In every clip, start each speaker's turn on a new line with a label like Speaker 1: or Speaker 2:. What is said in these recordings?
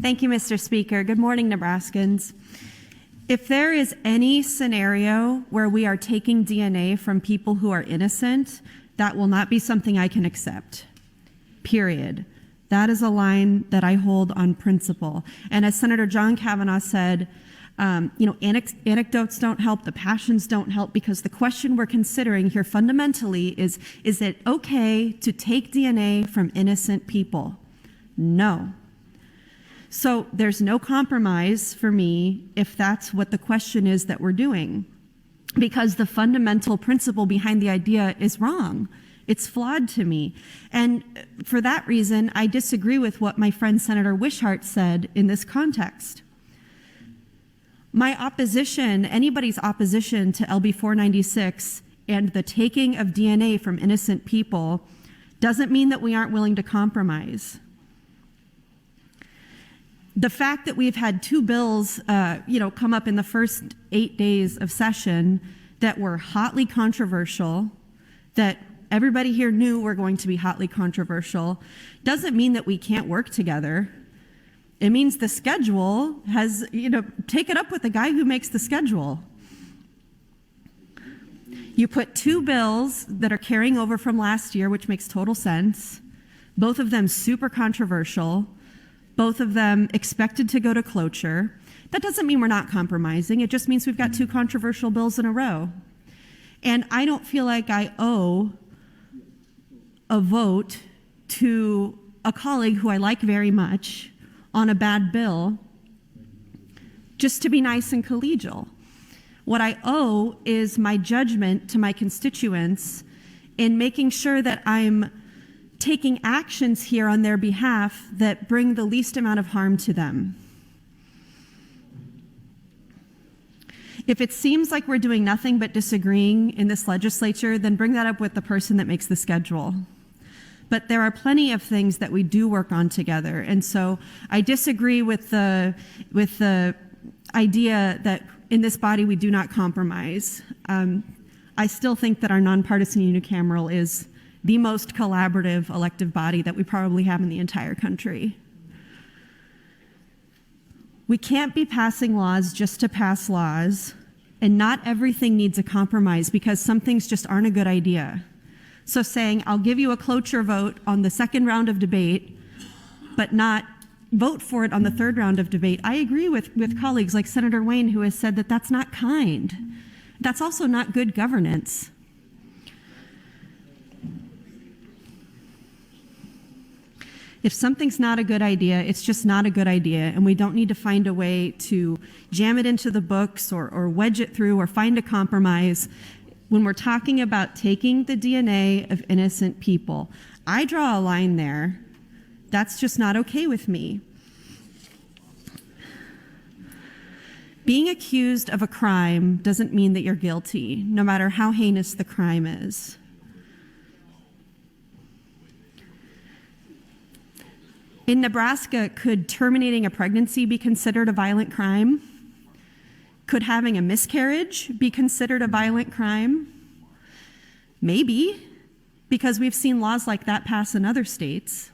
Speaker 1: Thank you, Mr. Speaker. Good morning, Nebraskans. If there is any scenario where we are taking DNA from people who are innocent, that will not be something I can accept, period. That is a line that I hold on principle. And as Senator John Kavanaugh said, anecdotes don't help, the passions don't help, because the question we're considering here fundamentally is it okay to take DNA from innocent people? No. So there's no compromise for me if that's what the question is that we're doing, because the fundamental principle behind the idea is wrong. It's flawed to me. And for that reason, I disagree with what my friend Senator Wishart said in this context. My opposition, anybody's opposition to LB 496 and the taking of DNA from innocent people doesn't mean that we aren't willing to compromise. The fact that we've had two bills, come up in the first 8 days of session that were hotly controversial, that everybody here knew were going to be hotly controversial, doesn't mean that we can't work together. It means the schedule has, take it up with the guy who makes the schedule. You put two bills that are carrying over from last year, which makes total sense, both of them super controversial, both of them expected to go to cloture. That doesn't mean we're not compromising. It just means we've got two controversial bills in a row. And I don't feel like I owe a vote to a colleague who I like very much on a bad bill just to be nice and collegial. What I owe is my judgment to my constituents in making sure that I'm taking actions here on their behalf that bring the least amount of harm to them. If it seems like we're doing nothing but disagreeing in this legislature, then bring that up with the person that makes the schedule. But there are plenty of things that we do work on together. And so I disagree with the idea that in this body we do not compromise. I still think that our nonpartisan unicameral is the most collaborative elective body that we probably have in the entire country. We can't be passing laws just to pass laws, and not everything needs a compromise because some things just aren't a good idea. So saying, I'll give you a cloture vote on the second round of debate, but not vote for it on the third round of debate, I agree with colleagues like Senator Wayne, who has said that that's not kind. That's also not good governance. If something's not a good idea, it's just not a good idea, and we don't need to find a way to jam it into the books or wedge it through or find a compromise. When we're talking about taking the DNA of innocent people, I draw a line there. That's just not okay with me. Being accused of a crime doesn't mean that you're guilty, no matter how heinous the crime is. In Nebraska, could terminating a pregnancy be considered a violent crime? Could having a miscarriage be considered a violent crime? Maybe, because we've seen laws like that pass in other states.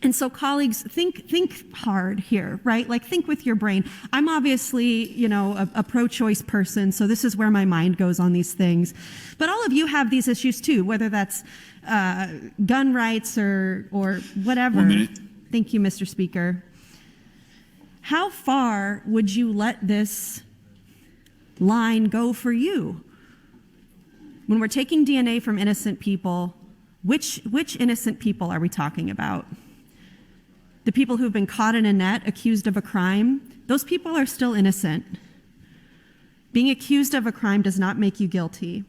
Speaker 1: And so colleagues, think hard here, right? Like, think with your brain. I'm obviously, a pro-choice person, so this is where my mind goes on these things. But all of you have these issues too, whether that's gun rights or whatever.
Speaker 2: 1 minute.
Speaker 1: Thank you, Mr. Speaker. How far would you let this line go for you? When we're taking DNA from innocent people, which innocent people are we talking about? The people who've been caught in a net, accused of a crime, those people are still innocent. Being accused of a crime does not make you guilty.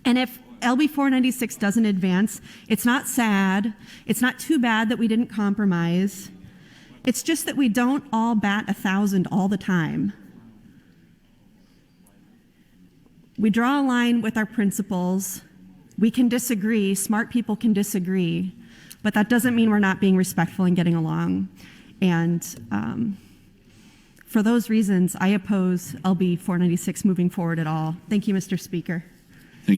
Speaker 1: And if LB 496 doesn't advance, it's not sad. It's not too bad that we didn't compromise. It's just that we don't all bat 1,000 all the time. We draw a line with our principles. We can disagree. Smart people can disagree. But that doesn't mean we're not being respectful and getting along. And for those reasons, I oppose LB 496 moving forward at all. Thank you, Mr. Speaker.